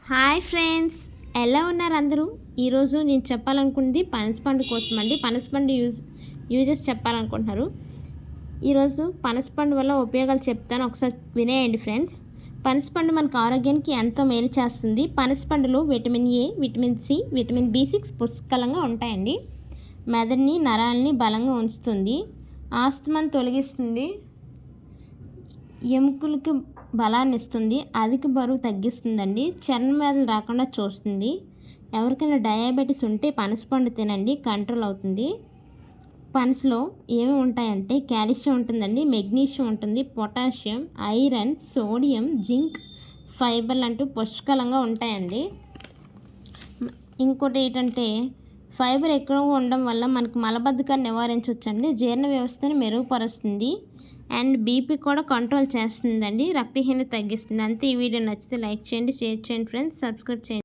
Hi friends, ఎలా ఉన్నారు అందరూ? ఈరోజు నేను చెప్పాలనుకుంది పనసపండు కోసం అండి. పనసపండు యూజెస్ చెప్పాలనుకుంటున్నారు. ఈరోజు పనసపండు వల్ల ఉపయోగాలు చెప్తాను, ఒకసారి వినేయండి ఫ్రెండ్స్. పనసపండు మనకు ఆరోగ్యానికి ఎంతో మేలు చేస్తుంది. పనసపండులో vitamin A, vitamin C, vitamin బి6 పుష్కలంగా ఉంటాయండి. మెదడుని, నరాలని బలంగా ఉంచుతుంది. ఆస్తమాను తొలగిస్తుంది. ఎముకలకి బలాన్ని ఇస్తుంది. అధిక బరువు తగ్గిస్తుందండి. చర్మ వ్యాధులు రాకుండా చూస్తుంది. ఎవరికైనా డయాబెటీస్ ఉంటే పనసపండు తినండి, కంట్రోల్ అవుతుంది. పనసలో ఏమి ఉంటాయంటే కాల్షియం ఉంటుందండి, మెగ్నీషియం ఉంటుంది, పొటాషియం, ఐరన్, సోడియం, జింక్, ఫైబర్లు అంటూ పుష్కలంగా ఉంటాయండి. ఇంకోటి ఏంటంటే ఫైబర్ ఎక్కువగా ఉండడం వల్ల మనకు మలబద్ధకాన్ని నివారించవచ్చండి. జీర్ణ వ్యవస్థని మెరుగుపరుస్తుంది అండ్ బీపీ కూడా కంట్రోల్ చేస్తుందండి. రక్తహీనత తగ్గిస్తుంది. అంతే. ఈ వీడియో నచ్చితే లైక్ చేయండి, షేర్ చేయండి ఫ్రెండ్స్, సబ్స్క్రైబ్ చేయండి.